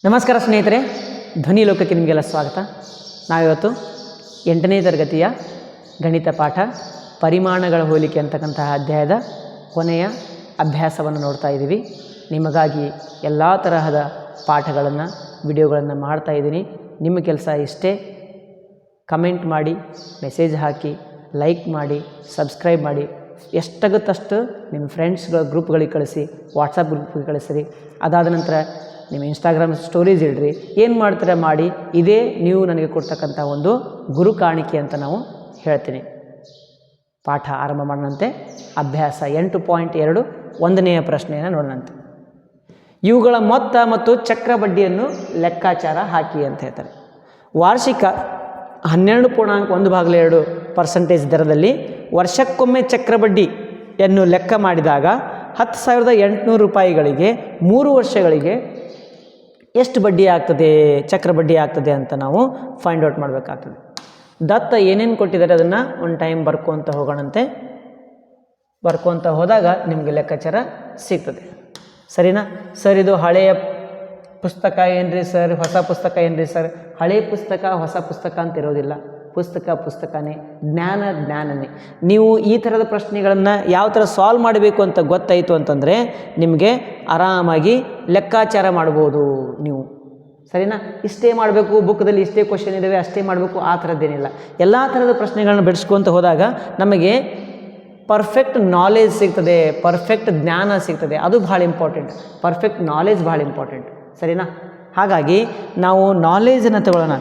ನಮಸ್ಕಾರ ಸ್ನೇಹಿತರೆ, ಧ್ವನಿ ಲೋಕಕ್ಕೆ ನಿಮಗೆಲ್ಲ ಸ್ವಾಗತ. ನಾವಿವತ್ತು 8ನೇ ತರಗತಿಯ ಗಣಿತ ಪಾಠ ಪರಿಮಾಣಗಳ ಹೋಲಿಕೆ ಅಂತಕ್ಕಂತಹ ಅಧ್ಯಾಯದ ಕೊನೆಯ ಅಭ್ಯಾಸವನ್ನು ನೋಡ್ತಾ ಇದ್ದೀವಿ. ನಿಮಗಾಗಿ ಎಲ್ಲ ತರಹದ ಪಾಠಗಳನ್ನು ವಿಡಿಯೋಗಳನ್ನು ಮಾಡ್ತಾಯಿದ್ದೀನಿ. ನಿಮ್ಮ ಕೆಲಸ ಇಷ್ಟೇ, ಕಮೆಂಟ್ ಮಾಡಿ, ಮೆಸೇಜ್ ಹಾಕಿ, ಲೈಕ್ ಮಾಡಿ, ಸಬ್ಸ್ಕ್ರೈಬ್ ಮಾಡಿ. ಎಷ್ಟಾಗುತ್ತಷ್ಟು ನಿಮ್ಮ ಫ್ರೆಂಡ್ಸ್ಗಳ ಗ್ರೂಪ್ಗಳಿಗೆ ಕಳಿಸಿ, ವಾಟ್ಸಪ್ ಗ್ರೂಪ್ಗೆ ಕಳಿಸಿರಿ. ಅದಾದ ನಂತರ ನಿಮ್ಮ ಇನ್ಸ್ಟಾಗ್ರಾಮ್ ಸ್ಟೋರೀಸ್ ಇಡ್ರಿ. ಏನು ಮಾಡ್ತೀರ ಮಾಡಿ. ಇದೇ ನೀವು ನನಗೆ ಕೊಡ್ತಕ್ಕಂಥ ಒಂದು ಗುರು ಕಾಣಿಕೆ ಅಂತ ನಾವು ಹೇಳ್ತೀನಿ. ಪಾಠ ಆರಂಭ ಮಾಡೋಣಂತೆ. ಅಭ್ಯಾಸ 8.2 1ನೆಯ ಪ್ರಶ್ನೆಯನ್ನು ನೋಡೋಣಂತೆ. ಇವುಗಳ ಮೊತ್ತ ಮತ್ತು ಚಕ್ರ ಬಡ್ಡಿಯನ್ನು ಲೆಕ್ಕಾಚಾರ ಹಾಕಿ ಅಂತ ಹೇಳ್ತಾರೆ. ವಾರ್ಷಿಕ 12.1/2% ದರದಲ್ಲಿ ವರ್ಷಕ್ಕೊಮ್ಮೆ ಚಕ್ರಬಡ್ಡಿಯನ್ನು ಲೆಕ್ಕ ಮಾಡಿದಾಗ 10,800 ರೂಪಾಯಿಗಳಿಗೆ 3 ವರ್ಷಗಳಿಗೆ ಎಷ್ಟು ಬಡ್ಡಿ ಆಗ್ತದೆ, ಚಕ್ರಬಡ್ಡಿ ಆಗ್ತದೆ ಅಂತ ನಾವು ಫೈಂಡ್ ಔಟ್ ಮಾಡಬೇಕಾಗ್ತದೆ. ದತ್ತ ಏನೇನು ಕೊಟ್ಟಿದ್ದಾರೆ ಅದನ್ನು ಒಂದು ಟೈಮ್ ಬರ್ಕೊತ ಹೋಗೋಣಂತೆ. ಬರ್ಕೊತ ಹೋದಾಗ ನಿಮಗೆ ಲೆಕ್ಕಾಚಾರ ಸಿಗ್ತದೆ. ಸರಿನಾ ಸರ್? ಇದು ಹಳೆಯ ಪುಸ್ತಕ ಏನ್ರಿ ಸರ್, ಹೊಸ ಪುಸ್ತಕ ಏನ್ರಿ ಸರ್? ಹಳೆಯ ಪುಸ್ತಕ ಹೊಸ ಪುಸ್ತಕ ಅಂತ ಇರೋದಿಲ್ಲ. ಪುಸ್ತಕನೇ, ಜ್ಞಾನನೇ. ನೀವು ಈ ಥರದ ಪ್ರಶ್ನೆಗಳನ್ನು ಯಾವ ಥರ ಸಾಲ್ವ್ ಮಾಡಬೇಕು ಅಂತ ಗೊತ್ತಾಯಿತು ಅಂತಂದರೆ ನಿಮಗೆ ಆರಾಮಾಗಿ ಲೆಕ್ಕಾಚಾರ ಮಾಡ್ಬೋದು ನೀವು. ಸರಿನಾ? ಇಷ್ಟೇ ಮಾಡಬೇಕು, ಬುಕ್ದಲ್ಲಿ ಇಷ್ಟೇ ಕ್ವಶನ್ ಇದ್ದಾವೆ ಅಷ್ಟೇ ಮಾಡಬೇಕು, ಆ ಥರದ್ದೇನಿಲ್ಲ. ಎಲ್ಲ ಥರದ ಪ್ರಶ್ನೆಗಳನ್ನ ಬಿಡಿಸ್ಕೊತ ಹೋದಾಗ ನಮಗೆ ಪರ್ಫೆಕ್ಟ್ ನಾಲೆಜ್ ಸಿಗ್ತದೆ, ಪರ್ಫೆಕ್ಟ್ ಜ್ಞಾನ ಸಿಗ್ತದೆ. ಅದು ಭಾಳ ಇಂಪಾರ್ಟೆಂಟ್. ಪರ್ಫೆಕ್ಟ್ ನಾಲೆಜ್ ಭಾಳ ಇಂಪಾರ್ಟೆಂಟ್. ಸರಿನಾ? ಹಾಗಾಗಿ ನಾವು ನಾಲೆಜನ್ನು ತಗೊಳ್ಳೋಣ,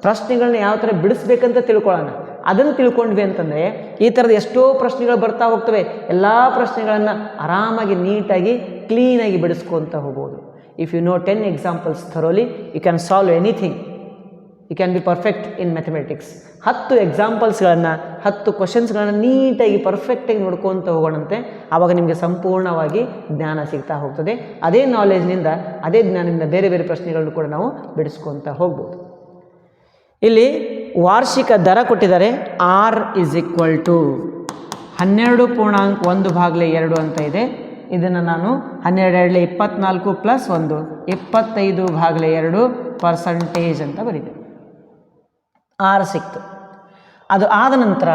ಪ್ರಶ್ನೆಗಳನ್ನ ಯಾವ ಥರ ಬಿಡಿಸ್ಬೇಕಂತ ತಿಳ್ಕೊಳ್ಳೋಣ. ಅದನ್ನು ತಿಳ್ಕೊಂಡ್ವಿ ಅಂತಂದರೆ ಈ ಥರದ ಎಷ್ಟೋ ಪ್ರಶ್ನೆಗಳು ಬರ್ತಾ ಹೋಗ್ತವೆ. ಎಲ್ಲ ಪ್ರಶ್ನೆಗಳನ್ನು ಆರಾಮಾಗಿ ನೀಟಾಗಿ ಕ್ಲೀನಾಗಿ ಬಿಡಿಸ್ಕೊತ ಹೋಗ್ಬೋದು. If you know 10 examples thoroughly you can solve anything. You can be perfect in mathematics. 10 ಎಕ್ಸಾಂಪಲ್ಸ್ಗಳನ್ನು 10 ಕ್ವಶನ್ಸ್ಗಳನ್ನು ನೀಟಾಗಿ ಪರ್ಫೆಕ್ಟಾಗಿ ನೋಡ್ಕೊತ ಹೋಗೋಣಂತೆ. ಆವಾಗ ನಿಮಗೆ ಸಂಪೂರ್ಣವಾಗಿ ಜ್ಞಾನ ಸಿಗ್ತಾ ಹೋಗ್ತದೆ. ಅದೇ ನಾಲೆಜ್ನಿಂದ, ಅದೇ ಜ್ಞಾನದಿಂದ ಬೇರೆ ಬೇರೆ ಪ್ರಶ್ನೆಗಳನ್ನು ಕೂಡ ನಾವು ಬಿಡಿಸ್ಕೊತ ಹೋಗ್ಬೋದು. ಇಲ್ಲಿ ವಾರ್ಷಿಕ ದರ ಕೊಟ್ಟಿದ್ದಾರೆ. R = 12.1/2 ಅಂತ ಇದೆ. ಇದನ್ನು ನಾನು 12 24 + 1 25/2% ಅಂತ ಬರೀದೆ. R ಸಿಕ್ತು. ಅದು ಆದ ನಂತರ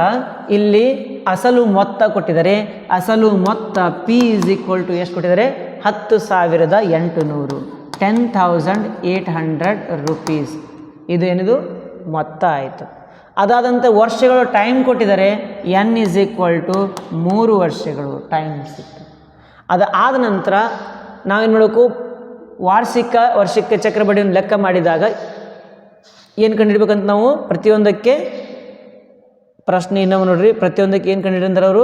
ಇಲ್ಲಿ ಅಸಲು ಮೊತ್ತ ಕೊಟ್ಟಿದ್ದಾರೆ. ಅಸಲು ಮೊತ್ತ P = ಎಷ್ಟು ಕೊಟ್ಟಿದ್ದಾರೆ? 10,800 10,800 ರೂಪೀಸ್. ಇದು ಏನಿದು ಮೊತ್ತ ಆಯಿತು. ಅದಾದಂಥ ವರ್ಷಗಳು ಟೈಮ್ ಕೊಟ್ಟಿದ್ದಾರೆ. N = 3 ವರ್ಷಗಳು ಟೈಮ್ ಸಿಕ್ತು. ಅದು ಆದ ನಂತರ ನಾವೇನು ಮಾಡಬೇಕು? ವರ್ಷಕ್ಕೆ ಚಕ್ರಬಡ್ಡಿಯನ್ನು ಲೆಕ್ಕ ಮಾಡಿದಾಗ ಏನು ಕಂಡುಹಿಡಬೇಕಂತ ನಾವು ಪ್ರತಿಯೊಂದಕ್ಕೆ ಪ್ರಶ್ನೆ ಇನ್ನೂ ನೋಡ್ರಿ. ಪ್ರತಿಯೊಂದಕ್ಕೆ ಏನು ಕಂಡುಹಿಡಿದ್ರೆ ಅವರು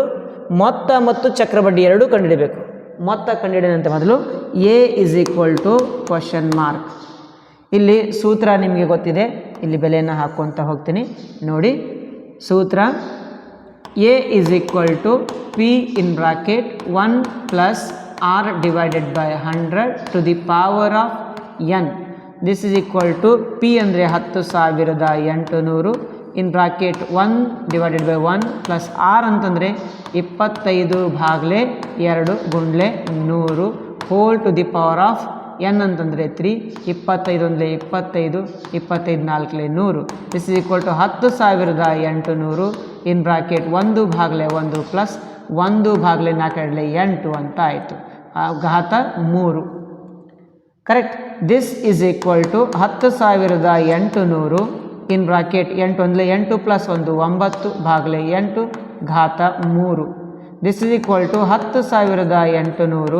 ಮೊತ್ತ ಮತ್ತು ಚಕ್ರಬಡ್ಡಿ ಎರಡೂ ಕಂಡುಹಿಡಬೇಕು. ಮೊತ್ತ ಕಂಡುಹಿಡಿದಂತೆ ಮೊದಲು A = ? ಇಲ್ಲಿ ಸೂತ್ರ ನಿಮಗೆ ಗೊತ್ತಿದೆ. ಇಲ್ಲಿ ಬೆಲೆಯನ್ನು ಹಾಕ್ಕೊತ ಹೋಗ್ತೀನಿ ನೋಡಿ. ಸೂತ್ರ A = P (1 + R / 100 to the power of n). This is equal to P ಅಂದರೆ 10,800 (1 / 1 + R ಅಂತಂದರೆ 25/2 × 100 to the power of n ಅಂತಂದರೆ 3. 25 × 1 25, 25 × 4 100. ದಿಸ್ ಇಸ್ ಈಕ್ವಲ್ ಟು 10,800 (1/1 + 1/4 8 ಅಂತ ಆಯಿತು. ಘಾತ 3. Correct. This is equal to 10,800 (8 + 1 9/8 ಘಾತ 3). ದಿಸ್ ಇಸ್ ಈಕ್ವಲ್ ಟು 10,800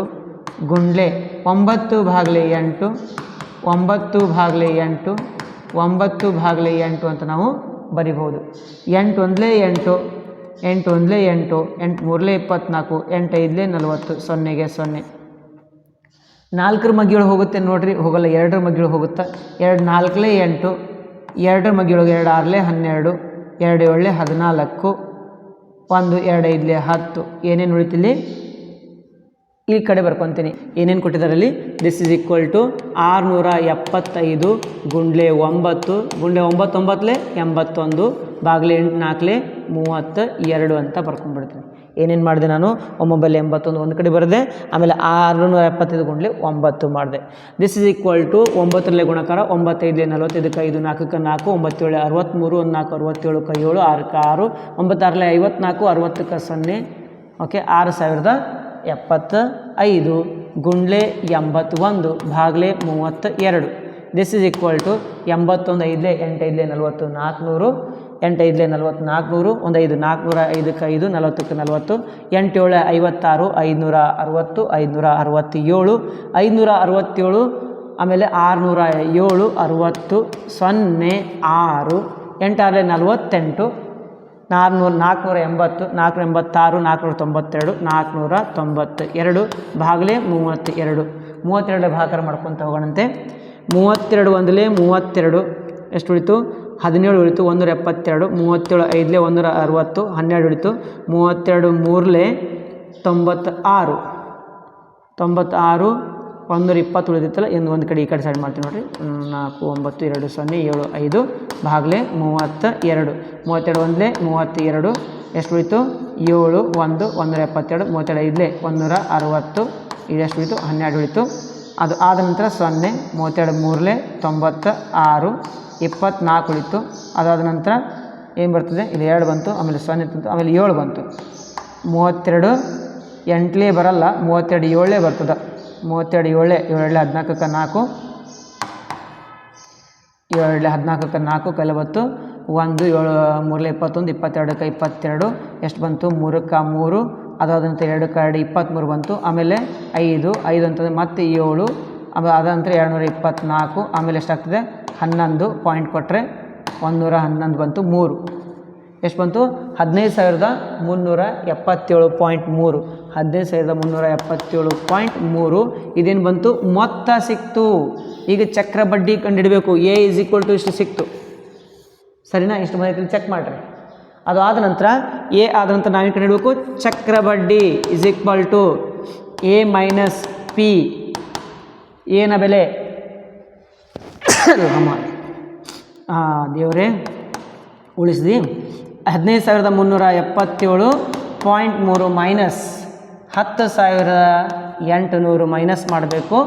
ಗುಂಡ್ಲೆ 9/8 9/8 ಅಂತ ನಾವು ಬರಿಬೋದು. 8 × 1 8 8 × 1 8 8 × 3 24 8 × 5 40 0ಗೆ 0. 4ರ ಮಗ್ಗಿಯೊಳಗೆ ಹೋಗುತ್ತೆ ನೋಡ್ರಿ, ಹೋಗಲ್ಲ. 2ರ ಮಗ್ಗಿಯೊಳಗೆ ಹೋಗುತ್ತೆ. 2 4 8 2ರ ಮಗ್ಗಿಯೊಳಗೆ 2 6 12 2 7 14 1 2 5 10. ಏನೇನು ಉಳಿತಿಲ್ಲಿ ಈ ಕಡೆ ಬರ್ಕೊತೀನಿ. ಏನೇನು ಕೊಟ್ಟಿದ್ದಾರಲ್ಲಿ? ದಿಸ್ ಇಸ್ ಈಕ್ವಲ್ ಟು 675 ಗುಂಡ್ಲೆ 9 ಗುಂಡ್ಲೆ 9 9 81 / 8 4 32 ಅಂತ ಬರ್ಕೊಂಡ್ಬಿಡ್ತೀನಿ. ಏನೇನು ಮಾಡಿದೆ ನಾನು 981 ಒಂದು ಕಡೆ ಬರೆದೆ, ಆಮೇಲೆ 675 ಗುಂಡ್ಲೆ 9 ಮಾಡಿದೆ. ದಿಸ್ ಇಸ್ ಈಕ್ವಲ್ ಟು 9ರಲ್ಲಿ ಗುಣಕಾರ 9 5 45 5 4 4 9 7 63 1 4 67 7 6 6 9 6 54 60 0 ಓಕೆ 6075 ಗುಂಡ್ಲೆ 81 ಭಾಗಲೆ 32. ದಿಸ್ ಇಸ್ ಈಕ್ವಲ್ ಟು 81 5 8 5 40 400 8 5 40 400 1 5 400 5 5 40 40 8 7 56 560 567 567 ಆಮೇಲೆ 607 60 0 6 8 6 48 480 486 492 492 ಭಾಗಲೆ 32. 32 ಭಾಗಾಕಾರ ಮಾಡ್ಕೊತ ಹೋಗೋಣಂತೆ. 32 ಒಂದಲೇ 32 ಎಷ್ಟು ಉಳಿತು 17 ಉಳಿತು 172 37 5 160 12 ಉಳಿತು 32 3 96 96 120 ಉಳಿದಿತ್ತಲ್ಲ ಇನ್ನು ಒಂದು ಕಡೆ ಈ ಕಡೆ ಸೈಡ್ ಮಾಡ್ತೀವಿ ನೋಡಿರಿ 4 9 2 0 7 5 ಭಾಗಲೆ 32 32 ಒಂದಲೇ 32 ಎಷ್ಟು ಉಳಿತು 7 1 172 32 5 160 ಇದೆಷ್ಟು ಉಳಿತು 12 ಉಳಿತು. ಅದು ಆದ ನಂತರ 0 32 3 96 24 ಉಳಿತು. ಅದಾದ ನಂತರ ಏನು ಬರ್ತದೆ ಇಲ್ಲಿ 2 ಬಂತು, ಆಮೇಲೆ 0 ಬಂತು, ಆಮೇಲೆ 7 ಬಂತು. 32 8 ಬರಲ್ಲ, 32 7 ಬರ್ತದೆ. 32 7 7 14 7 14 4 ಕೈಲ ಬತ್ತು 1 7 3 21 22 22 ಎಷ್ಟು ಬಂತು 3 3 ಅದಾದ ನಂತರ 2 2 23 ಬಂತು. ಆಮೇಲೆ 5 5 ಅಂತಂದರೆ ಮತ್ತೆ 7 ಆಮೇಲೆ ಅದ ನಂತರ 224 ಆಮೇಲೆ ಎಷ್ಟಾಗ್ತದೆ 11 ಪಾಯಿಂಟ್ ಕೊಟ್ಟರೆ 111 ಬಂತು 3 ಎಷ್ಟು ಬಂತು 15377.3 15377.3 ಇದೇನು ಬಂತು ಮೊತ್ತ ಸಿಕ್ತು. ಈಗ ಚಕ್ರ ಬಡ್ಡಿ ಕಂಡುಹಿಡಬೇಕು. ಎ ಇಸ್ ಈಕ್ವಲ್ ಟು ಇಷ್ಟು ಸಿಕ್ತು ಸರಿನಾ, ಇಷ್ಟು ಬಂದೈತಿ ಚೆಕ್ ಮಾಡಿರಿ. ಅದು ಆದ ನಂತರ ಎ ಆದ ನಂತರ ನಾವೇನು ಕಂಡುಹಿಡಬೇಕು ಚಕ್ರ ಬಡ್ಡಿ is equal to A minus P ಏನ ಬೆಲೆ ದೇವರೇ ಉಳಿಸಿದಿ 15377.3 ಮೈನಸ್ 10800 ಮೈನಸ್ ಮಾಡಬೇಕು.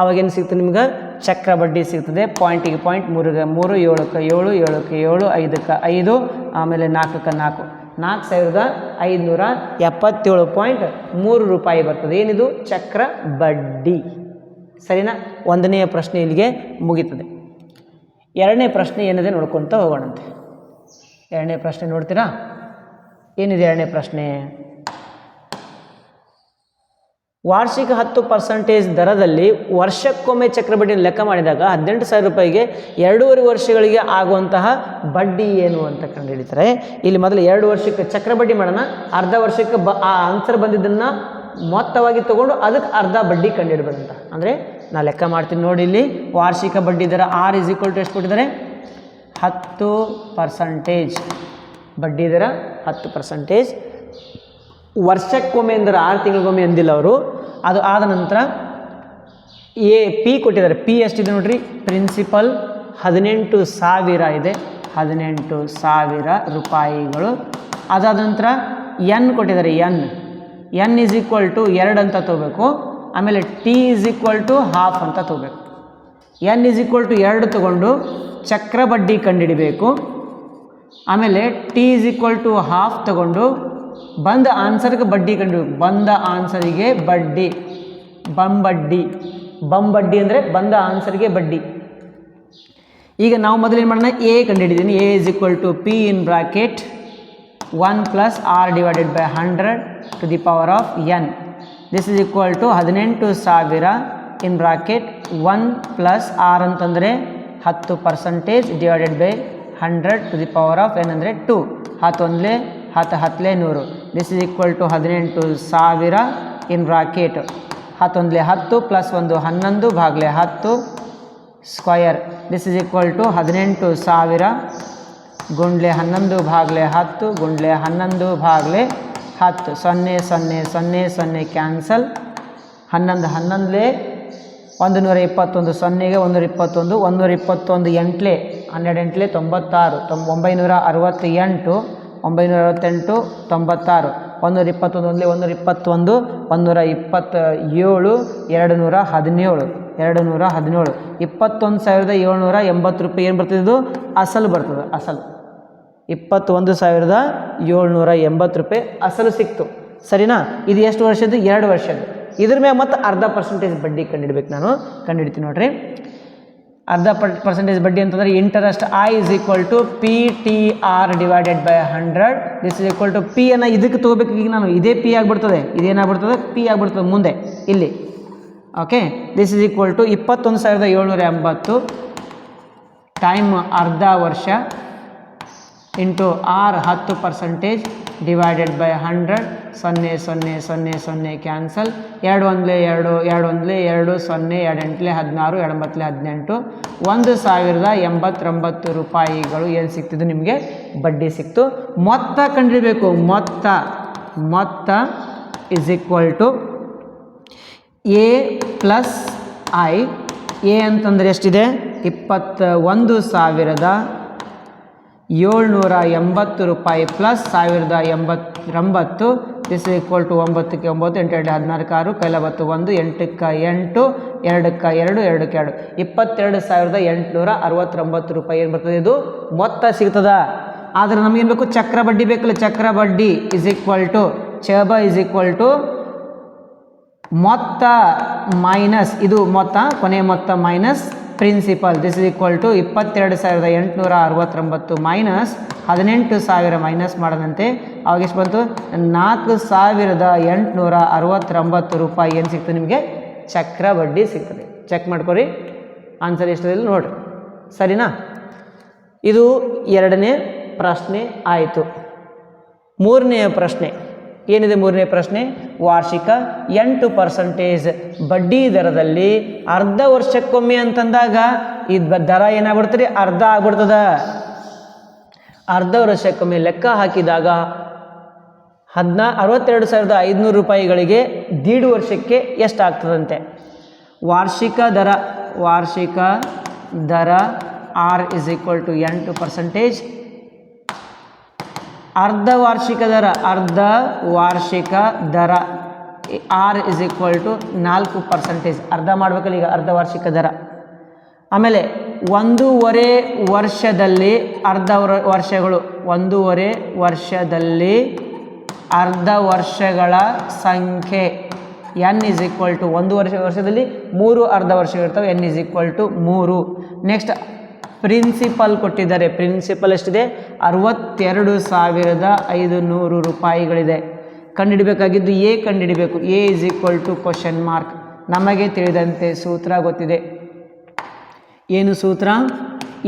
ಅವಾಗೇನು ಸಿಗ್ತದೆ ನಿಮ್ಗೆ ಚಕ್ರ ಬಡ್ಡಿ ಸಿಗ್ತದೆ. ಪಾಯಿಂಟಿಗೆ ಪಾಯಿಂಟ್ 3ಗೆ 3 7ಕ್ಕೆ 7 7ಕ್ಕೆ 7 5ಕ್ಕೆ 5 ಆಮೇಲೆ 4ಕ್ಕೆ 4 4577.3 ರೂಪಾಯಿ ಬರ್ತದೆ. ಏನಿದು ಚಕ್ರ ಬಡ್ಡಿ ಸರಿನಾ. ಒಂದನೆಯ ಪ್ರಶ್ನೆ ಇಲ್ಲಿಗೆ ಮುಗೀತದೆ. ಎರಡನೇ ಪ್ರಶ್ನೆ ಏನಿದೆ ನೋಡ್ಕೊತ ಹೋಗೋಣಂತೆ. ಎರಡನೇ ಪ್ರಶ್ನೆ ನೋಡ್ತೀರಾ ಏನಿದೆ ಎರಡನೇ ಪ್ರಶ್ನೆ? ವಾರ್ಷಿಕ 10% ದರದಲ್ಲಿ ವರ್ಷಕ್ಕೊಮ್ಮೆ ಚಕ್ರಬಡ್ಡಿಯನ್ನು ಲೆಕ್ಕ ಮಾಡಿದಾಗ 18,000 ರೂಪಾಯಿಗೆ 2.5 ವರ್ಷಗಳಿಗೆ ಆಗುವಂತಹ ಬಡ್ಡಿ ಏನು ಅಂತ ಕಂಡುಹಿಡಿತಾರೆ. ಇಲ್ಲಿ ಮೊದಲು 2 ವರ್ಷಕ್ಕೆ ಚಕ್ರಬಡ್ಡಿ ಮಾಡೋಣ, ಅರ್ಧ ವರ್ಷಕ್ಕೆ ಆ ಆನ್ಸರ್ ಬಂದಿದ್ದನ್ನು ಮೊತ್ತವಾಗಿ ತೊಗೊಂಡು ಅದಕ್ಕೆ ಅರ್ಧ ಬಡ್ಡಿ ಕಂಡುಹಿಡಬೇಕಂತ. ಅಂದರೆ ನಾ ಲೆಕ್ಕ ಮಾಡ್ತೀನಿ ನೋಡಿ. ಇಲ್ಲಿ ವಾರ್ಷಿಕ ಬಡ್ಡಿ ದರ ಆರ್ ಇಸ್ ಈಕ್ವಲ್ ಟು ಎಷ್ಟು ಕೊಟ್ಟಿದ್ದಾರೆ 10%. ಬಡ್ಡಿ ದರ 10%. ವರ್ಷಕ್ಕೊಮ್ಮೆ ಅಂದರೆ 6 ತಿಂಗಳಿಗೊಮ್ಮೆ ಎಂದಿಲ್ಲ ಅವರು. ಅದು ಆದ ನಂತರ ಎ ಪಿ ಕೊಟ್ಟಿದ್ದಾರೆ. ಪಿ ಎಷ್ಟಿದೆ ನೋಡ್ರಿ, ಪ್ರಿನ್ಸಿಪಲ್ 18,000 ಇದೆ, 18,000 ರೂಪಾಯಿಗಳು. ಅದಾದ ನಂತರ ಎನ್ ಕೊಟ್ಟಿದ್ದಾರೆ. ಎನ್ ಈಸ್ ಈಕ್ವಲ್ ಟು 2 ಅಂತ ತೊಗೋಬೇಕು. ಆಮೇಲೆ T is equal to half ಅಂತ ತೊಗೋಬೇಕು. ಎನ್ ಈಸ್ ಈಕ್ವಲ್ ಟು 2 ತೊಗೊಂಡು ಚಕ್ರ ಬಡ್ಡಿ ಕಂಡುಹಿಡಿಬೇಕು. ಆಮೇಲೆ T is equal to half ತೊಗೊಂಡು ಬಂದ ಆನ್ಸರ್ಗೆ ಬಡ್ಡಿ ಕಂಡುಹಿಡಬೇಕು. ಬಂದ ಆನ್ಸರಿಗೆ ಬಡ್ಡಿ, ಬಂಬಡ್ಡಿ ಅಂದರೆ ಬಂದ ಆನ್ಸರ್ಗೆ ಬಡ್ಡಿ. ಈಗ ನಾವು ಮೊದಲು ಏನು ಮಾಡೋಣ, ಎ ಕಂಡುಹಿಡಿದೀನಿ. A is equal to P in bracket 1 + r divided by 100 to the power of N. This is equal to 18,000 in bracket 1 + r ಅಂತಂದರೆ 10% divided by 100 to the power of N ಅಂದರೆ 2. 10 1 10 10 100. This is equal to 18,000 in bracket 10 1 10 + 1 11 ಭಾಗಲೆ 10 square. This is equal to 18,000 ಗುಂಡ್ಲೆ 11 ಭಾಗಲೆ 10 ಗುಂಡ್ಲೆ 11 ಭಾಗಲೆ 10. 0 0 0 0 cancel. 11 11 121 0ಗೆ 121 121 ಎಂಟ್ಲೆ 12 ಎಂಟ್ಲೆ 96 968 968 96 121 121 127 217 21,780 ರೂಪಾಯಿ ಏನು ಬರ್ತದೆ, ಇದು ಅಸಲು ಬರ್ತದೆ. ಅಸಲು 21,780 ರೂಪಾಯಿ ಅಸಲು ಸಿಕ್ತು. ಸರಿನಾ? ಇದು ಎಷ್ಟು ವರ್ಷದ್ದು? 2 ವರ್ಷದ್ದು. ಇದ್ರ ಮೇಲೆ ಮತ್ತು ಅರ್ಧ ಪರ್ಸೆಂಟೇಜ್ ಬಡ್ಡಿ ಕಂಡುಹಿಡ್ಬೇಕು. ನಾನು ಕಂಡುಹಿಡ್ತೀನಿ ನೋಡ್ರಿ. ಅರ್ಧ ಪರ್ಸೆಂಟೇಜ್ ಬಡ್ಡಿ ಅಂತಂದರೆ interest I is equal to P T R divided by 100. This is equal to P ಅನ್ನು ಇದಕ್ಕೆ ತೊಗೋಬೇಕು. ಈಗ ನಾನು ಇದೇ ಪಿ ಆಗಿಬಿಡ್ತದೆ, ಇದೇನಾಗ್ಬಿಡ್ತದೆ, ಪಿ ಆಗಿಬಿಡ್ತದೆ ಮುಂದೆ ಇಲ್ಲಿ. Okay, this is equal to 21,780 time ಅರ್ಧ ವರ್ಷ into R 10% divided by 100. 0 0 0 0 cancel. 2 1 2 2 1 2 0 2 8 16 2 9 18 1,089 ರೂಪಾಯಿಗಳು ಏನು ಸಿಕ್ತಿದ್ದು ನಿಮಗೆ ಬಡ್ಡಿ ಸಿಕ್ತು. ಮೊತ್ತ ಕಂಡಿಡಬೇಕು. ಮೊತ್ತ is equal to A plus I. A ಅಂತಂದರೆ ಎಷ್ಟಿದೆ? 21,780 ರೂಪಾಯಿ plus 1,089. This is equal to 9ಕ್ಕೆ 9 8 2 16 6 ಕೈಲ 10 1 8ಕ್ಕೆ 8 2ಕ್ಕೆ 2 2ಕ್ಕೆ 2 22,869 ರೂಪಾಯಿ ಏನು ಬರ್ತದೆ, ಇದು ಮೊತ್ತ ಸಿಗ್ತದ. ಆದರೆ ನಮಗೇನು ಬೇಕು? ಚಕ್ರ ಬಡ್ಡಿ ಬೇಕಲ್ಲ. ಚಕ್ರ ಬಡ್ಡಿ ಇಸ್ ಈಕ್ವಲ್ ಟು ಚಬ ಇಸ್ ಈಕ್ವಲ್ ಟು ಮೊತ್ತ ಮೈನಸ್ ಇದು ಮೊತ್ತ, ಕೊನೆಯ ಮೊತ್ತ minus principal. This is equal to 22,869 minus 18,000 minus ಮಾಡದಂತೆ ಅವಾಗ ಎಷ್ಟು ಬಂತು? 4,869 ರೂಪಾಯಿ ಏನು ಸಿಗ್ತದೆ ನಿಮಗೆ? ಚಕ್ರ ಬಡ್ಡಿ ಸಿಗ್ತದೆ. ಚೆಕ್ ಮಾಡ್ಕೊರಿ, ಆನ್ಸರ್ ಎಷ್ಟಿದೆ ನೋಡಿರಿ. ಸರಿನಾ? ಇದು 2ನೇ ಪ್ರಶ್ನೆ ಆಯಿತು. 3ನೇ ಪ್ರಶ್ನೆ ಏನಿದೆ? 3ನೇ ಪ್ರಶ್ನೆ, ವಾರ್ಷಿಕ 8% ಬಡ್ಡಿ ದರದಲ್ಲಿ ಅರ್ಧ ವರ್ಷಕ್ಕೊಮ್ಮೆ ಅಂತಂದಾಗ ಈ ದರ ಏನಾಗ್ಬಿಡ್ತದೆ? ಅರ್ಧ ಆಗ್ಬಿಡ್ತದ. ಅರ್ಧ ವರ್ಷಕ್ಕೊಮ್ಮೆ ಲೆಕ್ಕ ಹಾಕಿದಾಗ 62,500 ರೂಪಾಯಿಗಳಿಗೆ 1.5 ವರ್ಷಕ್ಕೆ ಎಷ್ಟಾಗ್ತದಂತೆ? ವಾರ್ಷಿಕ ದರ ಆರ್ ಇಸ್ ಈಕ್ವಲ್ ಟು 8%. ಅರ್ಧ ವಾರ್ಷಿಕ ದರ ಆರ್ ಇಸ್ ಈಕ್ವಲ್ ಟು 4%. ಅರ್ಧ ಮಾಡಬೇಕಲ್ಲ ಈಗ ಅರ್ಧ ವಾರ್ಷಿಕ ದರ. ಆಮೇಲೆ 1.5 ವರ್ಷದಲ್ಲಿ ಅರ್ಧ ವರ್ಷಗಳು, 1.5 ವರ್ಷದಲ್ಲಿ ಅರ್ಧ ವರ್ಷಗಳ ಸಂಖ್ಯೆ ಎನ್ ಇಸ್ ಈಕ್ವಲ್ ಟು 1 ವರ್ಷದಲ್ಲಿ 3 ಅರ್ಧ ವರ್ಷಗಳಿರ್ತವೆ. N is equal to 3. Next principal ಕೊಟ್ಟಿದ್ದಾರೆ. ಪ್ರಿನ್ಸಿಪಲ್ ಎಷ್ಟಿದೆ? 62,500 ರೂಪಾಯಿಗಳಿದೆ. ಕಂಡುಹಿಡಬೇಕಾಗಿದ್ದು ಎ ಕಂಡುಹಿಡಬೇಕು. A is equal to question mark. ನಮಗೆ ತಿಳಿದಂತೆ ಸೂತ್ರ ಗೊತ್ತಿದೆ. ಏನು ಸೂತ್ರ?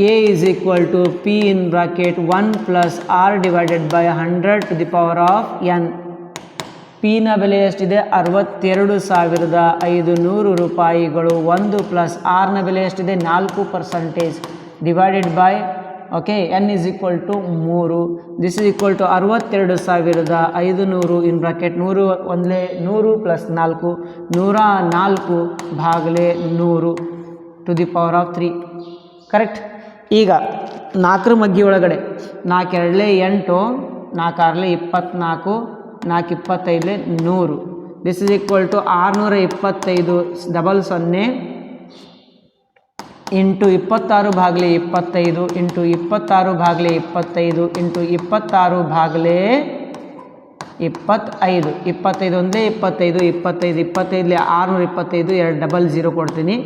A is equal to P in bracket 1 plus R divided by 100 to the power of N. ಪಿನ ಬೆಲೆ ಎಷ್ಟಿದೆ? 62,500 ರೂಪಾಯಿಗಳು. 1 ಪ್ಲಸ್ ಆರ್ನ ಬೆಲೆ ಎಷ್ಟಿದೆ? 4% divided by okay N is equal to 3. This is equal to 62,500 in bracket 100 plus 4 104 ಭಾಗಲೆ 100 to the power of 3. Correct. ಈಗ 4 ಮಗ್ಗಿ ಒಳಗಡೆ 4 2 8 4 6 24 4 25 100. This is equal to 625 00 into 26 ಭಾಗಲೆ 25 ಇಂಟು 26 ಭಾಗಲೆ 25 ಇಂಟು 26 ಭಾಗಲೆ 25. 25 ಒಂದೇ 25 25 25 625 2 00 ಕೊಡ್ತೀನಿ.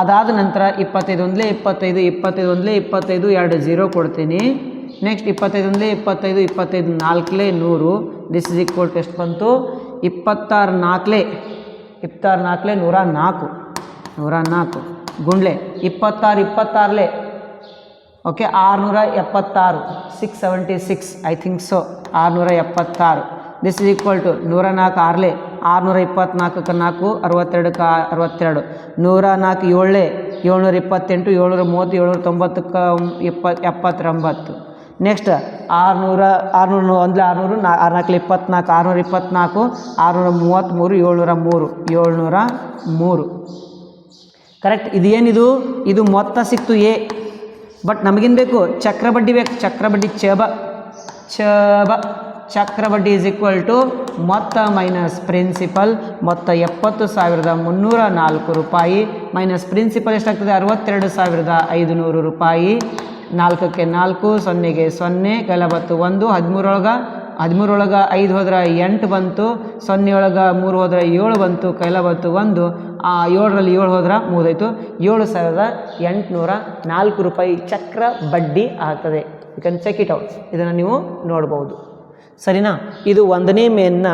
ಅದಾದ ನಂತರ 25 ಒಂದೇ 25 25 ಒಂದೇ 25 2 0 ಕೊಡ್ತೀನಿ. ನೆಕ್ಸ್ಟ್ 25 ಒಂದೇ 25 25 4 100. ದಿಸ್ ಇಸ್ ಈಕ್ವಲ್ ಟು ಎಷ್ಟು ಬಂತು? 26 4 104 ಗುಂಡ್ಲೆ 26 26 okay 676 676 I think so 676. This is equal to 104 624ಕ್ಕೆ 4 62ಕ್ಕೆ 62 104 7 728 730 790ಕ್ಕೆ ನೆಕ್ಸ್ಟ್ 600 600 ಒಂದ್ಲೆ 600 6 24 624 633 703 ಕರೆಕ್ಟ್. ಇದು ಏನಿದು? ಇದು ಮೊತ್ತ ಸಿಕ್ತು ಎ. ಬಟ್ ನಮಗೇನು ಬೇಕು? ಚಕ್ರ ಬಡ್ಡಿ ಬೇಕು. ಚಕ್ರ ಬಡ್ಡಿ ಚಬ ಚಕ್ರಬಡ್ಡಿ ಈಸ್ ಈಕ್ವಲ್ ಟು ಮೊತ್ತ ಮೈನಸ್ ಪ್ರಿನ್ಸಿಪಲ್, ಮೊತ್ತ 70,304 ರೂಪಾಯಿ ಮೈನಸ್ ಪ್ರಿನ್ಸಿಪಲ್ ಎಷ್ಟಾಗ್ತದೆ 62,500 ರೂಪಾಯಿ. 4ಕ್ಕೆ 4, 0ಗೆ 0, ಕೈಲಬತ್ತು 1, 13 5 ಹೋದ್ರೆ 8 ಬಂತು, 0 3 ಹೋದ್ರೆ 7 ಬಂತು, ಕೈಲಬತ್ತು 1, 7ರಲ್ಲಿ 7 ಹೋದ್ರೆ 3 ಆಯಿತು. 7,804 ರೂಪಾಯಿ ಚಕ್ರ ಬಡ್ಡಿ ಆಗ್ತದೆ. You can check it out, ಇದನ್ನು ನೀವು ನೋಡ್ಬೋದು. ಸರಿನಾ? ಇದು 1ನೇ ಮೇನ್ನ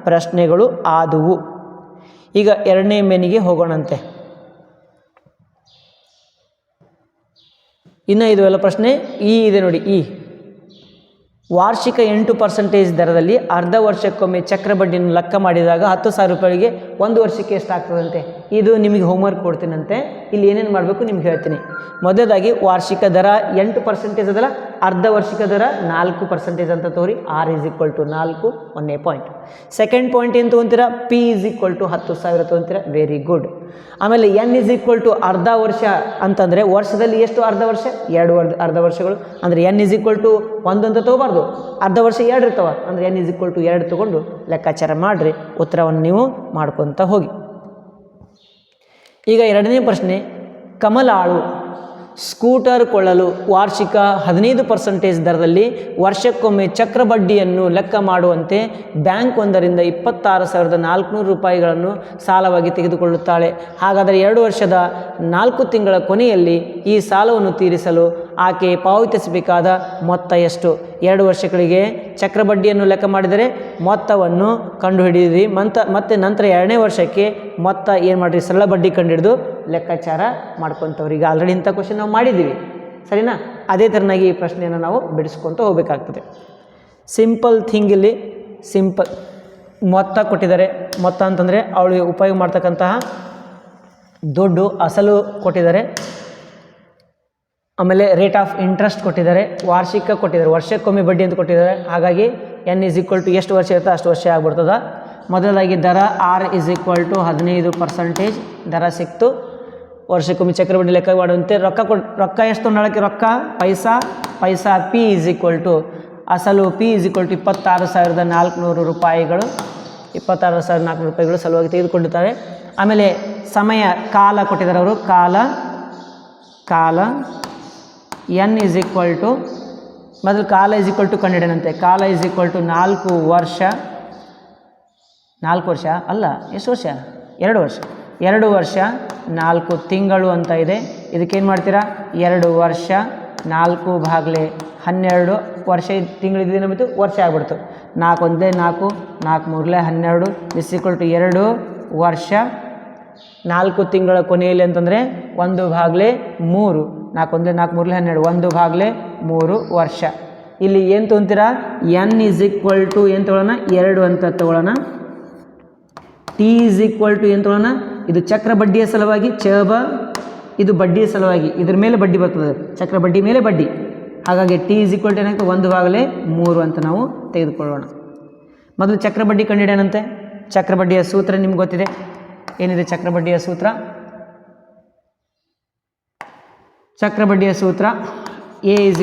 ಪ್ರಶ್ನೆಗಳು ಆದವು. ಈಗ 2ನೇ ಮೇನಿಗೆ ಹೋಗೋಣಂತೆ. ಇನ್ನು ಇದು ಎಲ್ಲ ಪ್ರಶ್ನೆ ಇದೆ ನೋಡಿ. ವಾರ್ಷಿಕ 8% ದರದಲ್ಲಿ ಅರ್ಧ ವರ್ಷಕ್ಕೊಮ್ಮೆ ಚಕ್ರ ಬಡ್ಡಿಯನ್ನು ಲೆಕ್ಕ ಮಾಡಿದಾಗ 10,000 ರೂಪಾಯಿಗೆ 1 ವರ್ಷಕ್ಕೆ ಎಷ್ಟಾಗ್ತದಂತೆ. ಇದು ನಿಮಗೆ ಹೋಮ್ವರ್ಕ್ ಕೊಡ್ತೀನಂತೆ. ಇಲ್ಲಿ ಏನೇನು ಮಾಡಬೇಕು ನಿಮ್ಗೆ ಹೇಳ್ತೀನಿ. ಮೊದಲಾಗಿ ವಾರ್ಷಿಕ ದರ 8% ಅದಲ್ಲ, ಅರ್ಧ ವರ್ಷಿಕ ದರ 4% ಅಂತ ತೋರಿ. R = 4, 1ನೇ ಪಾಯಿಂಟ್. ಸೆಕೆಂಡ್ ಪಾಯಿಂಟ್ ಏನು ತೊಗೊಂತೀರಾ? P = 10,000 ತೊಗೊಂತೀರಾ. Very good. ಆಮೇಲೆ N = ಅರ್ಧ ವರ್ಷ ಅಂತಂದರೆ ವರ್ಷದಲ್ಲಿ ಎಷ್ಟು ಅರ್ಧ ವರ್ಷ? 2 ಅರ್ಧ ವರ್ಷಗಳು. ಅಂದರೆ N = 1 ಅಂತ ತೊಗೋಬಾರ್ದು, ಅರ್ಧ ವರ್ಷ 2 ಇರ್ತಾವೆ. ಅಂದರೆ N = 2 ತೊಗೊಂಡು ಲೆಕ್ಕಾಚಾರ ಮಾಡಿರಿ, ಉತ್ತರವನ್ನು ನೀವು ಮಾಡ್ಕೊತ ಹೋಗಿ. ಈಗ 2ನೇ ಪ್ರಶ್ನೆ, ಕಮಲಾಳು ಸ್ಕೂಟರ್ ಕೊಳ್ಳಲು ವಾರ್ಷಿಕ 15% ದರದಲ್ಲಿ ವರ್ಷಕ್ಕೊಮ್ಮೆ ಚಕ್ರ ಬಡ್ಡಿಯನ್ನು ಲೆಕ್ಕ ಮಾಡುವಂತೆ ಬ್ಯಾಂಕ್ ಒಂದರಿಂದ 26,400 ರೂಪಾಯಿಗಳನ್ನು ಸಾಲವಾಗಿ ತೆಗೆದುಕೊಳ್ಳುತ್ತಾಳೆ. ಹಾಗಾದರೆ 2 ವರ್ಷದ 4 ತಿಂಗಳ ಕೊನೆಯಲ್ಲಿ ಈ ಸಾಲವನ್ನು ತೀರಿಸಲು ಆಕೆ ಪಾವತಿಸಬೇಕಾದ ಮೊತ್ತ ಎಷ್ಟು? 2 ವರ್ಷಗಳಿಗೆ ಚಕ್ರ ಬಡ್ಡಿಯನ್ನು ಲೆಕ್ಕ ಮಾಡಿದರೆ ಮೊತ್ತವನ್ನು ಕಂಡುಹಿಡಿಯಿರಿ. ಮತ್ತೆ ನಂತರ 2ನೇ ವರ್ಷಕ್ಕೆ ಮೊತ್ತ ಏನು ಮಾಡಿರಿ? ಸರಳ ಬಡ್ಡಿ ಕಂಡುಹಿಡಿದು ಲೆಕ್ಕಾಚಾರ ಮಾಡ್ಕೊತವ್ರಿ. ಈಗ ಆಲ್ರೆಡಿ ಇಂಥ ಕ್ವಶನ್ ನಾವು ಮಾಡಿದ್ದೀವಿ, ಸರಿನಾ? ಅದೇ ಥರನಾಗಿ ಈ ಪ್ರಶ್ನೆಯನ್ನು ನಾವು ಬಿಡಿಸ್ಕೊತ ಹೋಗಬೇಕಾಗ್ತದೆ. ಸಿಂಪಲ್ ಥಿಂಗ್, ಇಲ್ಲಿ ಸಿಂಪಲ್ ಮೊತ್ತ ಕೊಟ್ಟಿದ್ದಾರೆ. ಮೊತ್ತ ಅಂತಂದರೆ ಅವಳಿಗೆ ಉಪಯೋಗ ಮಾಡ್ತಕ್ಕಂತಹ ದುಡ್ಡು ಅಸಲು ಕೊಟ್ಟಿದ್ದಾರೆ. ಆಮೇಲೆ ರೇಟ್ ಆಫ್ ಇಂಟ್ರೆಸ್ಟ್ ಕೊಟ್ಟಿದ್ದಾರೆ, ವಾರ್ಷಿಕ ಕೊಟ್ಟಿದ್ದಾರೆ, ವರ್ಷಕ್ಕೊಮ್ಮೆ ಬಡ್ಡಿ ಅಂತ ಕೊಟ್ಟಿದ್ದಾರೆ. ಹಾಗಾಗಿ N = ಎಷ್ಟು ವರ್ಷ ಇರುತ್ತೆ ಅಷ್ಟು ವರ್ಷ ಆಗ್ಬಿಡ್ತದೆ. ಮೊದಲಾಗಿ ದರ R = 15% ದರ ಸಿಕ್ತು. ವರ್ಷಕ್ಕೊಮ್ಮೆ ಚಕ್ರಬಡ್ಡಿ ಲೆಕ್ಕ ಮಾಡುವಂತೆ ರೊಕ್ಕ ಎಷ್ಟು ತೊಗೊಂಡಳಕ್ಕೆ? ರೊಕ್ಕ ಪೈಸಾ P = ಅಸಲು P = 26,400 ರೂಪಾಯಿಗಳು. 26,400 ರೂಪಾಯಿಗಳು ಸಲುವಾಗಿ ತೆಗೆದುಕೊಂಡಿದ್ದಾರೆ. ಆಮೇಲೆ ಸಮಯ ಕಾಲ ಕೊಟ್ಟಿದ್ದಾರೆ ಅವರು, ಕಾಲ N = ಮೊದಲು ಕಾಲ ಕಂಡಿಡೇನಂತೆ. ಕಾಲ = 4 ವರ್ಷ. 4 ವರ್ಷ ಅಲ್ಲ, ಎಷ್ಟು ವರ್ಷ? 2 ವರ್ಷ. 2 ವರ್ಷ 4 ತಿಂಗಳು ಅಂತ ಇದೆ. ಇದಕ್ಕೇನು ಮಾಡ್ತೀರಾ? 2 ವರ್ಷ 4/12 ವರ್ಷ. ತಿಂಗಳಿದ್ದು ನಮ್ಮಿತ್ತು ವರ್ಷ ಆಗ್ಬಿಡ್ತು. 4 × 1 4, 4 × 3 12 = 2 ವರ್ಷ. 4 ತಿಂಗಳ ಕೊನೆಯಲ್ಲಿ ಅಂತಂದರೆ 1/3, 4 × 1 4, 3 12 1/3 ವರ್ಷ. ಇಲ್ಲಿ ಏನು ತೊಗೊಂತೀರಾ? N = ಏನು ತೊಗೊಳ್ಳೋಣ? 2 ಅಂತ ತೊಗೊಳ್ಳೋಣ. T = ಏನು ತೊಗೊಳ್ಳೋಣ? ಇದು ಚಕ್ರ ಬಡ್ಡಿಯ ಸಲುವಾಗಿ ಇದು ಬಡ್ಡಿಯ ಸಲುವಾಗಿ, ಇದ್ರ ಮೇಲೆ ಬಡ್ಡಿ ಬರ್ತದೆ, ಚಕ್ರ ಬಡ್ಡಿ ಮೇಲೆ ಬಡ್ಡಿ. ಹಾಗಾಗಿ T = ಏನಾಗ್ತದೆ? 1/3 ಅಂತ ನಾವು ತೆಗೆದುಕೊಳ್ಳೋಣ. ಮೊದಲು ಚಕ್ರ ಬಡ್ಡಿ ಕಂಡಿಡೇನಂತೆ. ಚಕ್ರ ಬಡ್ಡಿಯ ಸೂತ್ರ ನಿಮ್ಗೆ ಗೊತ್ತಿದೆ. ಏನಿದೆ ಚಕ್ರ ಬಡ್ಡಿಯ ಸೂತ್ರ? ಚಕ್ರ ಬಡ್ಡಿಯ ಸೂತ್ರ A =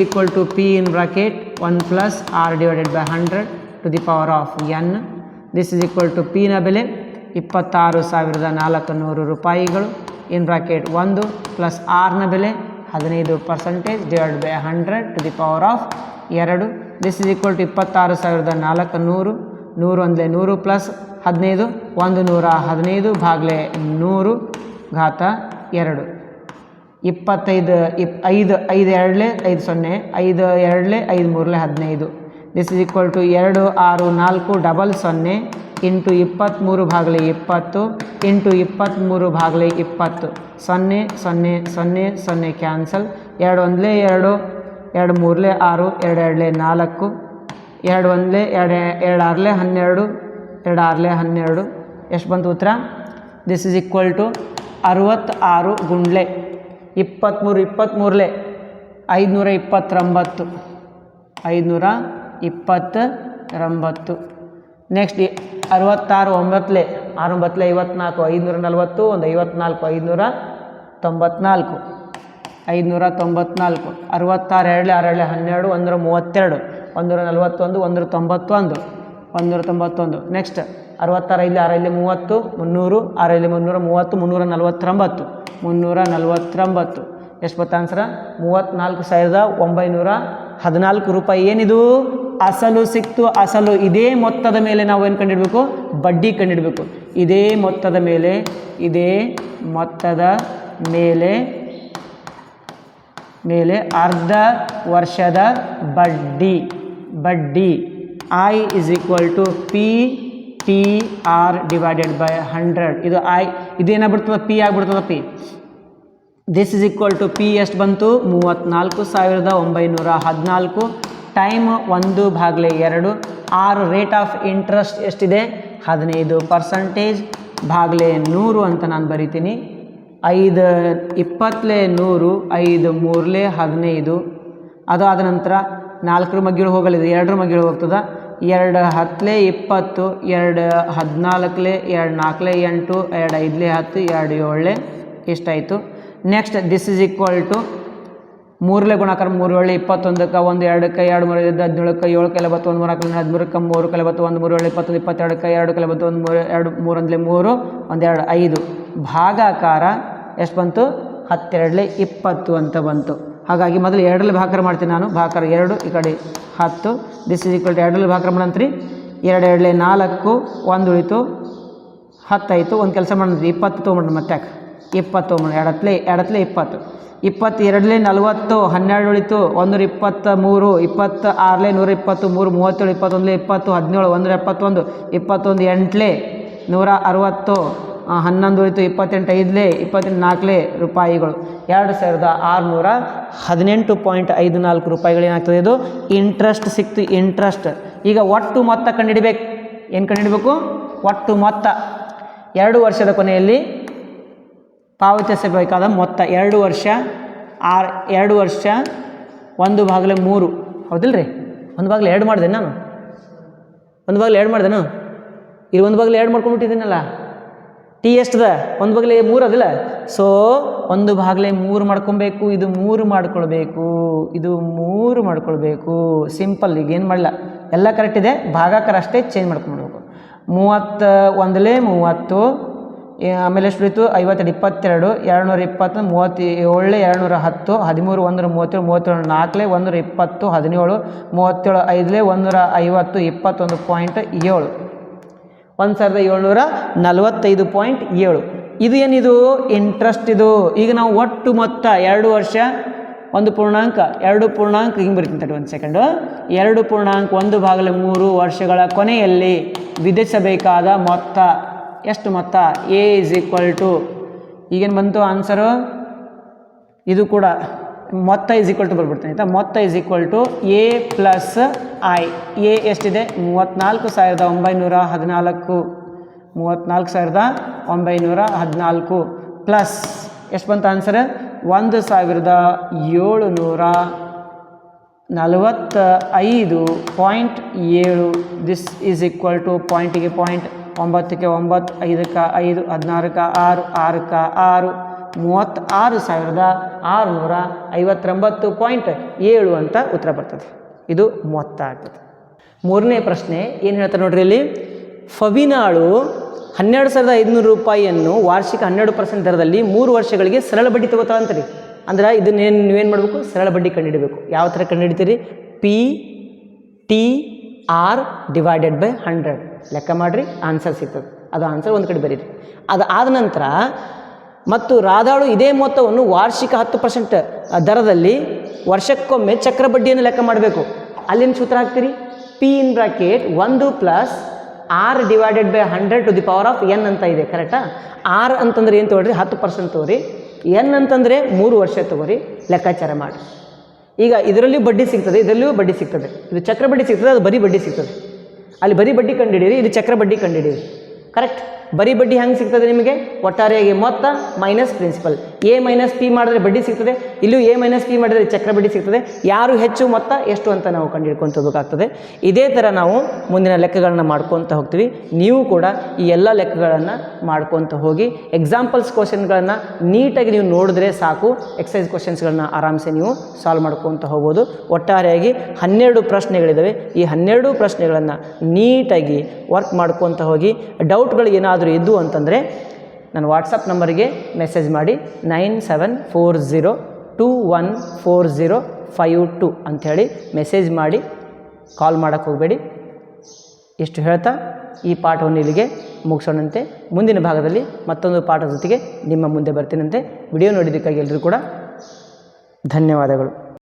P (1 + R/100) this = P ನ ಬೆಲೆ 26,400 ರೂಪಾಯಿಗಳು. (1 + R ನ ಬೆಲೆ 15% /100) ದಿಸ್ = 26,400. 100 + 100 + 15 115/100 ಘಾತ 2. 25 5 5 2 5 0 5 2 5 3 15. This = 2 6 4 00 into 23/20 into 23/20. 0 0 0 0 ಕ್ಯಾನ್ಸಲ್. 2 1 2 2 3 6 2 2 4 2 1 2 2 6 12 2 6 12. ಎಷ್ಟು ಬಂತು ಉತ್ತರ? ದಿಸ್ = 66 ಗುಂಡ್ಲೆ 23 23 529 529. ನೆಕ್ಸ್ಟ್ 66 9 6 9 54 540 ಒಂದು 54 594 66 2 6 12 132 141 191 191 ನೆಕ್ಸ್ಟ್ 66 ಇಲ್ಲಿ 6 ಇಲ್ಲಿ 30 300 6 ಇಲ್ಲಿ 330 349 ಎಷ್ಟು ಬತ್ತ ಆನ್ಸರ 34,914 ರೂಪಾಯಿ. ಏನಿದು ಅಸಲು ಸಿಕ್ತು. ಅಸಲು ಇದೇ ಮೊತ್ತದ ಮೇಲೆ ನಾವು ಏನು ಕಂಡಿಡಬೇಕು? ಬಡ್ಡಿ ಕಂಡಿಡಬೇಕು. ಇದೇ ಮೊತ್ತದ ಮೇಲೆ ಅರ್ಧ ವರ್ಷದ ಬಡ್ಡಿ I is equal to PTR divided by 100. ಇದು ಇದೇನಾಗ್ಬಿಡ್ತದ? P ಆಗ್ಬಿಡ್ತದ. P this is equal to P ಎಷ್ಟು ಬಂತು? 34,914 time 1/2. R rate of interest ಎಷ್ಟಿದೆ? 15% ಭಾಗಲೆ 100 ಅಂತ ನಾನು ಬರಿತೀನಿ. 5 20 100, 5 3 15. ಅದು ಆದ ನಂತರ 4 ಮಗ್ಗಿಳು ಹೋಗಲಿದೆ, 2 ಮಗ್ಗಿಳು ಹೋಗ್ತದೆ. 2 10 20, 2 14, 2 4 8, 2 5 10, 2 7 ಎಷ್ಟಾಯಿತು? Next this is equal to 3 ಗುಣಾಕಾರ 3 7 21ಕ್ಕೆ 1 2 2 3 17ಕ್ಕೆ 7 ಕೆಲ ಬತ್ತು 1 3 13ಕ್ಕೆ 3 ಕೆಲ ಬತ್ತು 1 3 7 21 22ಕ್ಕೆ 2 ಕೆಲ ಬತ್ತು 1 3 2 3 5 1 2 5 ಭಾಗಾಕಾರ ಎಷ್ಟು ಬಂತು? 12 20 ಅಂತ ಬಂತು. ಹಾಗಾಗಿ ಮೊದಲು 2ರಲ್ಲಿ ಭಾಗಾಕಾರ ಮಾಡ್ತೀನಿ ನಾನು. ಭಾಗಾಕಾರ 2 ಈ ಕಡೆ 10. ದಿಸ್ ಇಸ್ ಈಕ್ವಲ್ ಟು 2ರಲ್ಲಿ ಭಾಗಾಕಾರ ಮಾಡಂತ್ರಿ. 2 2 4 1 ಉಳಿತು 10 ಆಯಿತು. ಒಂದು ಕೆಲಸ ಮಾಡಂತ್ರಿ 20 ತೊಗೊಂಡ್ರಿ ಮತ್ತೆ 20 ತೊಗೊಂಡು 2 20 20 22 40 12 ಉಳಿತು 123 26 120 37 37 21 20 17 171 21 8 160 11 ಉಳಿತು 28 5 24 ರೂಪಾಯಿಗಳು. 2618.54 ರೂಪಾಯಿಗಳು ಏನಾಗ್ತದೆ? ಇದು ಇಂಟ್ರೆಸ್ಟ್ ಸಿಕ್ತು. ಇಂಟ್ರೆಸ್ಟ್. ಈಗ ಒಟ್ಟು ಮೊತ್ತ ಕಂಡುಹಿಡಬೇಕು. ಏನು ಕಂಡುಹಿಡಬೇಕು? ಒಟ್ಟು ಮೊತ್ತ 2 ವರ್ಷದ ಕೊನೆಯಲ್ಲಿ ಪಾವತಿಸಬೇಕಾದ ಮೊತ್ತ 2 ವರ್ಷ 1/3 ಹೌದಿಲ್ಲ ರೀ? 1/2 ಮಾಡಿದೆ ನಾನು. 1/2 ಮಾಡಿದೆನು. ಇಲ್ಲಿ 1/2 ಮಾಡ್ಕೊಂಡ್ಬಿಟ್ಟಿದ್ದೀನಲ್ಲ. ಟಿ ಎಷ್ಟದ? 1/3 ಅದಿಲ್ಲ. ಸೊ 1/3 ಮಾಡ್ಕೊಬೇಕು. ಇದು 3 ಮಾಡ್ಕೊಳ್ಬೇಕು. ಇದು 3 ಮಾಡ್ಕೊಳ್ಬೇಕು. ಸಿಂಪಲ್. ಈಗ ಏನು ಮಾಡಲ್ಲ, ಎಲ್ಲ ಕರೆಕ್ಟ್ ಇದೆ. ಭಾಗಾಕಾರ ಅಷ್ಟೇ ಚೇಂಜ್ ಮಾಡ್ಕೊಂಡ್ಬಿಡ್ಬೇಕು. 31 30, ಆಮೇಲೆ ಎಷ್ಟು ಉಳಿತು? 52 22 220 37 210 13 137 37 4 120 17 37 5 150 21.7 1745.7. ಇದು ಏನಿದು? ಇಂಟ್ರೆಸ್ಟ್. ಇದು ಈಗ ನಾವು ಒಟ್ಟು ಮೊತ್ತ 2 ವರ್ಷ 1 ಪೂರ್ಣಾಂಕ 2 ಪೂರ್ಣಾಂಕ ಹಿಂಗೆ ಬರೀತೀನಿ. 1 ಸೆಕೆಂಡು. 2 ಪೂರ್ಣಾಂಕ 1/3 ವರ್ಷಗಳ ಕೊನೆಯಲ್ಲಿ ವಿಧಿಸಬೇಕಾದ ಮೊತ್ತ ಎಷ್ಟು ಮೊತ್ತ? ಎ ಇಸ್ ಈಕ್ವಲ್ ಟು ಈಗೇನು ಬಂತು ಆನ್ಸರು? ಇದು ಕೂಡ ಮೊತ್ತ ಇಸ್ ಈಕ್ವಲ್ ಟು ಬರ್ಬಿಡ್ತೀನಿ ಆಯಿತಾ. ಮೊತ್ತ is equal to A plus I. A ಎಷ್ಟಿದೆ? 34,914 34,914 ಪ್ಲಸ್ ಎಷ್ಟು ಬಂತು answer? 1,145.7. This is equal to ಪಾಯಿಂಟಿಗೆ ಪಾಯಿಂಟ್ 9ಕ್ಕೆ 9 5ಕ್ಕೆ 5 16ಕ್ಕೆ 6 6ಕ್ಕೆ 6 36,659.7 ಅಂತ ಉತ್ತರ ಬರ್ತದೆ. ಇದು ಮೊತ್ತ ಆಗ್ತದೆ. 3ನೇ ಪ್ರಶ್ನೆ ಏನು ಹೇಳ್ತಾರೆ ನೋಡ್ರಿ ಇಲ್ಲಿ. ಫವಿನಾಳು 12,500 ರೂಪಾಯಿಯನ್ನು ವಾರ್ಷಿಕ 12% ದರದಲ್ಲಿ 3 ವರ್ಷಗಳಿಗೆ ಸರಳ ಬಡ್ಡಿ ತಗೋತಾ ಅಂತೀರಿ. ಅಂದ್ರೆ ಇದನ್ನೇನು ನೀವೇನು ಮಾಡಬೇಕು? ಸರಳ ಬಡ್ಡಿ ಕಂಡುಹಿಡಬೇಕು. ಯಾವ ಥರ ಕಂಡುಹಿಡಿತೀರಿ? PTR ಡಿವೈಡೆಡ್ ಬೈ 100 ಲೆಕ್ಕ ಮಾಡಿರಿ, ಆನ್ಸರ್ ಸಿಗ್ತದೆ. ಅದು ಆನ್ಸರ್ ಒಂದು ಕಡೆ ಬರೀರಿ. ಅದು ಆದ ನಂತರ ಮತ್ತು ರಾಧಾಳು ಇದೇ ಮೊತ್ತವನ್ನು ವಾರ್ಷಿಕ 10% ದರದಲ್ಲಿ ವರ್ಷಕ್ಕೊಮ್ಮೆ ಚಕ್ರ ಬಡ್ಡಿಯನ್ನು ಲೆಕ್ಕ ಮಾಡಬೇಕು. ಅಲ್ಲಿನ ಸೂತ್ರ ಹಾಕ್ತೀರಿ. P in bracket 1 plus R divided by 100 to the power of n ಅಂತ ಇದೆ. ಕರೆಕ್ಟಾ? R ಅಂತಂದ್ರೆ ಏನು ತೊಗೊಳ್ರಿ? 10% ತೊಗೊರಿ. n ಅಂತಂದರೆ 3 ವರ್ಷ ತೊಗೊರಿ. ಲೆಕ್ಕಾಚಾರ ಮಾಡಿ. ಈಗ ಇದರಲ್ಲಿ ಬಡ್ಡಿ ಸಿಗ್ತದೆ, ಇದರಲ್ಲಿಯೂ ಬಡ್ಡಿ ಸಿಗ್ತದೆ. ಇದು ಚಕ್ರ ಬಡ್ಡಿ ಸಿಗ್ತದೆ, ಅದು ಬರೀ ಬಡ್ಡಿ ಸಿಗ್ತದೆ. ಅಲ್ಲಿ ಬರೀ ಬಡ್ಡಿ ಕಂಡುಹಿಡಿಯಿರಿ, ಇದು ಚಕ್ರ ಬಡ್ಡಿ ಕಂಡುಹಿಡಿಯಿರಿ. ಕರೆಕ್ಟ್? ಬರೀ ಬಡ್ಡಿ ಹೆಂಗೆ ಸಿಗ್ತದೆ ನಿಮಗೆ? ಒಟ್ಟಾರೆಯಾಗಿ ಮೊತ್ತ minus principal. A minus P ಮಾಡಿದ್ರೆ ಬಡ್ಡಿ ಸಿಗ್ತದೆ, ಇಲ್ಲೂ ಎ ಮೈನಸ್ ಪಿ ಮಾಡಿದರೆ ಚಕ್ರ ಬಡ್ಡಿ ಸಿಗ್ತದೆ. ಯಾರು ಹೆಚ್ಚು ಮೊತ್ತ ಎಷ್ಟು ಅಂತ ನಾವು ಕಂಡುಹಿಡ್ಕೊತ ಹೋಗಬೇಕಾಗ್ತದೆ. ಇದೇ ಥರ ನಾವು ಮುಂದಿನ ಲೆಕ್ಕಗಳನ್ನ ಮಾಡ್ಕೊತ ಹೋಗ್ತೀವಿ. ನೀವು ಕೂಡ ಈ ಎಲ್ಲ ಲೆಕ್ಕಗಳನ್ನು ಮಾಡ್ಕೊತ ಹೋಗಿ ಎಕ್ಸಾಂಪಲ್ಸ್ ಕ್ವಶನ್ಗಳನ್ನು ನೀಟಾಗಿ ನೀವು ನೋಡಿದ್ರೆ ಸಾಕು, ಎಕ್ಸಸೈಸ್ ಕ್ವಶನ್ಸ್ಗಳನ್ನ ಆರಾಮ್ಸೆ ನೀವು ಸಾಲ್ವ್ ಮಾಡ್ಕೊತ ಹೋಗ್ಬೋದು. ಒಟ್ಟಾರೆಯಾಗಿ 12 ಪ್ರಶ್ನೆಗಳಿದ್ದಾವೆ. ಈ 12 ಪ್ರಶ್ನೆಗಳನ್ನು ನೀಟಾಗಿ ವರ್ಕ್ ಮಾಡ್ಕೊತ ಹೋಗಿ. ಡೌಟ್ಗಳು ಏನಾದರೂ ಇದ್ದು ಅಂತಂದರೆ ನನ್ನ ವಾಟ್ಸಪ್ ನಂಬರಿಗೆ ಮೆಸೇಜ್ ಮಾಡಿ 9740214052 ಅಂಥೇಳಿ ಮೆಸೇಜ್ ಮಾಡಿ, ಕಾಲ್ ಮಾಡೋಕ್ಕೆ ಹೋಗಬೇಡಿ. ಇಷ್ಟು ಹೇಳ್ತಾ ಈ ಪಾಠವನ್ನು ಇಲ್ಲಿಗೆ ಮುಗಿಸೋಣಂತೆ. ಮುಂದಿನ ಭಾಗದಲ್ಲಿ ಮತ್ತೊಂದು ಪಾಠದ ಜೊತೆಗೆ ನಿಮ್ಮ ಮುಂದೆ ಬರ್ತೀನಂತೆ. ವಿಡಿಯೋ ನೋಡಿದ್ದಕ್ಕಾಗಿ ಎಲ್ಲರೂ ಕೂಡ ಧನ್ಯವಾದಗಳು.